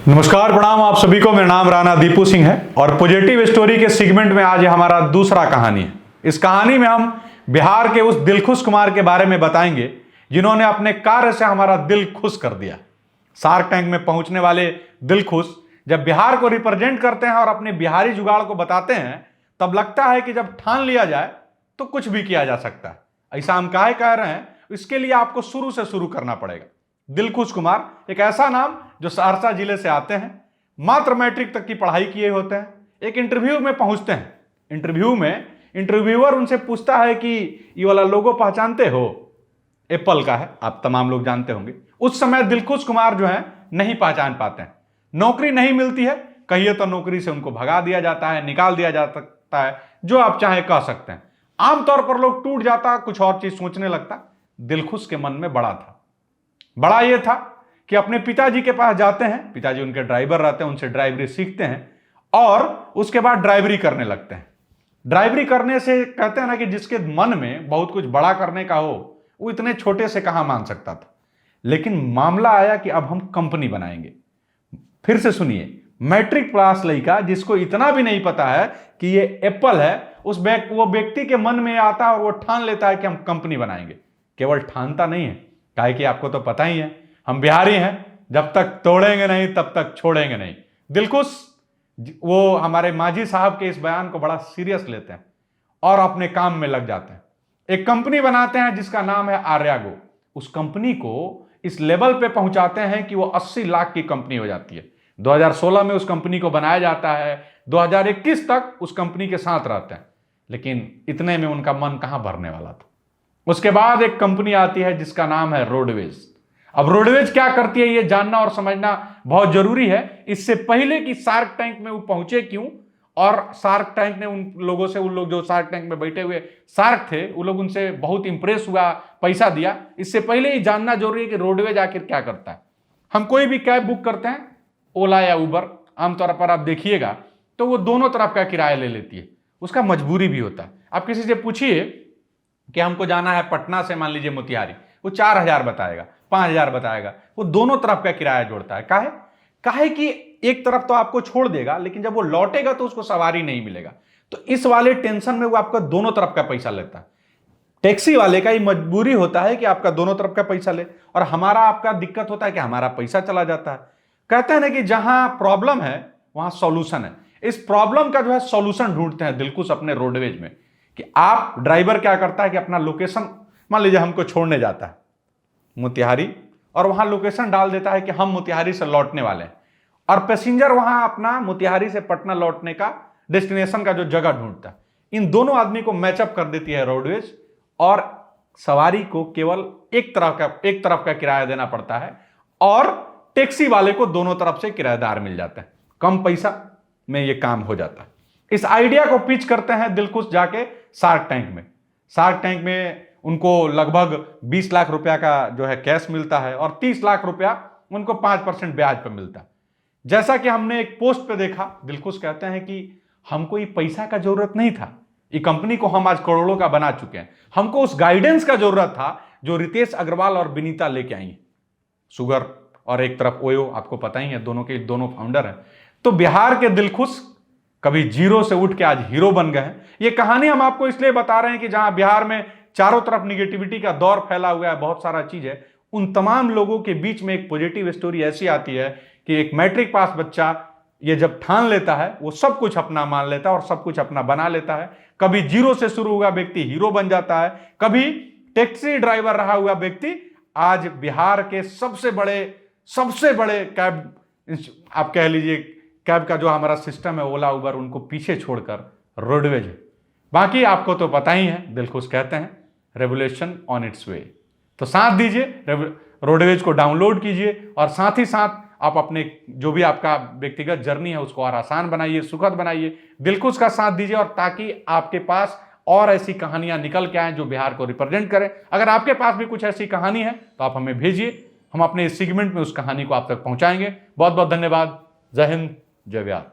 नमस्कार, प्रणाम आप सभी को। मेरा नाम राणा दीपू सिंह है और पॉजिटिव स्टोरी के सेगमेंट में आज हमारा दूसरा कहानी है। इस कहानी में हम बिहार के उस दिलखुश कुमार के बारे में बताएंगे जिन्होंने अपने कार्य से हमारा दिल खुश कर दिया। शार्क टैंक में पहुंचने वाले दिलखुश जब बिहार को रिप्रेजेंट करते हैं और अपने बिहारी जुगाड़ को बताते हैं, तब लगता है कि जब ठान लिया जाए तो कुछ भी किया जा सकता है। ऐसा हम काहे कह रहे हैं, इसके लिए आपको शुरू से शुरू करना पड़ेगा। दिलखुश कुमार एक ऐसा नाम जो सहरसा जिले से आते हैं, मात्र मैट्रिक तक की पढ़ाई किए होते हैं। एक इंटरव्यू में पहुंचते हैं। इंटरव्यू में इंटरव्यूअर उनसे पूछता है कि ये वाला लोगो पहचानते हो? एप्पल का है, आप तमाम लोग जानते होंगे। उस समय दिलखुश कुमार जो है नहीं पहचान पाते हैं। नौकरी नहीं मिलती है, कहिए तो नौकरी से उनको भगा दिया जाता है, निकाल दिया जा सकता है, जो आप चाहे कह सकते हैं। आमतौर पर लोग टूट जाता, कुछ और चीज सोचने लगता। दिलखुश के मन में बड़ा यह था कि अपने पिताजी के पास जाते हैं। पिताजी उनके ड्राइवर रहते हैं, उनसे ड्राइवरी सीखते हैं और उसके बाद ड्राइवरी करने लगते हैं। ड्राइवरी करने से कहते हैं ना कि जिसके मन में बहुत कुछ बड़ा करने का हो, वो इतने छोटे से कहां मान सकता था। लेकिन मामला आया कि अब हम कंपनी बनाएंगे। फिर से सुनिए, मैट्रिक पास लड़का जिसको इतना भी नहीं पता है कि ये एप्पल है, वो व्यक्ति के मन में आता है और वो ठान लेता है कि हम कंपनी बनाएंगे। केवल ठानता नहीं है, काहे कि आपको तो पता ही है, हम बिहारी हैं, जब तक तोड़ेंगे नहीं तब तक छोड़ेंगे नहीं। दिलखुश वो हमारे मांझी साहब के इस बयान को बड़ा सीरियस लेते हैं और अपने काम में लग जाते हैं। एक कंपनी बनाते हैं जिसका नाम है आर्यागो। उस कंपनी को इस लेवल पे पहुंचाते हैं कि वो 80 लाख की कंपनी हो जाती है। 2016 में उस कंपनी को बनाया जाता है, 2021 तक उस कंपनी के साथ रहते हैं। लेकिन इतने में उनका मन कहां भरने वाला था। उसके बाद एक कंपनी आती है जिसका नाम है रोडवेज। अब रोडवेज क्या करती है, यह जानना और समझना बहुत जरूरी है। इससे पहले कि शार्क टैंक में वो पहुंचे क्यों, और शार्क टैंक ने उन लोगों से, उन लोग जो शार्क टैंक में बैठे हुए शार्क थे, वो लोग उनसे बहुत इंप्रेस हुआ, पैसा दिया। इससे पहले ही जानना जरूरी है कि रोडवेज आखिर क्या करता है। हम कोई भी कैब बुक करते हैं, ओला या उबर, आमतौर पर आप देखिएगा तो वो दोनों तरफ का किराया ले लेती है। उसका मजबूरी भी होता है। आप किसी से पूछिए कि हमको जाना है पटना से मान लीजिए मोतिहारी, वो 4000 बताएगा, 5000 बताएगा। वो दोनों तरफ का किराया जोड़ता है। काहे कि एक तरफ तो आपको छोड़ देगा, लेकिन जब वो लौटेगा तो उसको सवारी नहीं मिलेगा। तो इस वाले टेंशन में वो आपका दोनों तरफ का पैसा लेता है। टैक्सी वाले का ही मजबूरी होता है कि आपका दोनों तरफ का पैसा ले, और हमारा आपका दिक्कत होता है कि हमारा पैसा चला जाता है। कहते हैं ना कि जहां प्रॉब्लम है वहां सॉल्यूशन है। इस प्रॉब्लम का जो है सॉल्यूशन ढूंढते हैं दिलखुश अपने रोडवेज में। कि आप ड्राइवर क्या करता है कि अपना लोकेशन, मान लीजिए हमको छोड़ने जाता है मोतिहारी, और वहां लोकेशन डाल देता है कि हम मोतिहारी से लौटने वाले हैं, और पैसेंजर वहां अपना मोतिहारी से पटना लौटने का डेस्टिनेशन का जो जगह ढूंढता है। इन दोनों आदमी को मैचअप कर देती है रोडवेज, और सवारी को केवल एक तरफ का किराया देना पड़ता है, और टैक्सी वाले को दोनों तरफ से किराएदार मिल जाते हैं। कम पैसा में यह काम हो जाता है। इस आइडिया को पिच करते हैं दिलखुश जाके शार्क टैंक में। शार्क टैंक में उनको लगभग 20 लाख रुपया का जो है कैश मिलता है, और 30 लाख रुपया उनको 5% ब्याज पर मिलता है। जैसा कि हमने एक पोस्ट पे देखा, दिलखुश कहते हैं कि हमको ये पैसा का जरूरत नहीं था, ये कंपनी को हम आज करोड़ों का बना चुके हैं। हमको उस गाइडेंस का जरूरत था जो रितेश अग्रवाल और विनीता लेके आई। शुगर और एक तरफ ओयो, आपको पता ही है, दोनों फाउंडर हैं। तो बिहार के दिलखुश कभी जीरो से उठ के आज हीरो बन गए हैं। ये कहानी हम आपको इसलिए बता रहे हैं कि जहां बिहार में चारों तरफ निगेटिविटी का दौर फैला हुआ है, बहुत सारा चीज है, उन तमाम लोगों के बीच में एक पॉजिटिव स्टोरी ऐसी आती है कि एक मैट्रिक पास बच्चा ये जब ठान लेता है, वो सब कुछ अपना मान लेता है और सब कुछ अपना बना लेता है। कभी जीरो से शुरू हुआ व्यक्ति हीरो बन जाता है, कभी टैक्सी ड्राइवर रहा हुआ व्यक्ति आज बिहार के सबसे बड़े कैब, आप कह लीजिए कैब का जो हमारा सिस्टम है ओला उबर, उनको पीछे छोड़कर रोडवेज है। बाकी आपको तो पता ही है, दिलखुश कहते हैं रेवोल्यूशन ऑन इट्स वे। तो साथ दीजिए, रोडवेज को डाउनलोड कीजिए, और साथ ही साथ आप अपने जो भी आपका व्यक्तिगत जर्नी है उसको और आसान बनाइए, सुखद बनाइए। दिलखुश का साथ दीजिए, और ताकि आपके पास और ऐसी कहानियां निकल के आए जो बिहार को रिप्रेजेंट करें। अगर आपके पास भी कुछ ऐसी कहानी है तो आप हमें भेजिए, हम अपने इस सेगमेंट में उस कहानी को आप तक पहुंचाएंगे। बहुत बहुत धन्यवाद। जय हिंद, जय बिहार।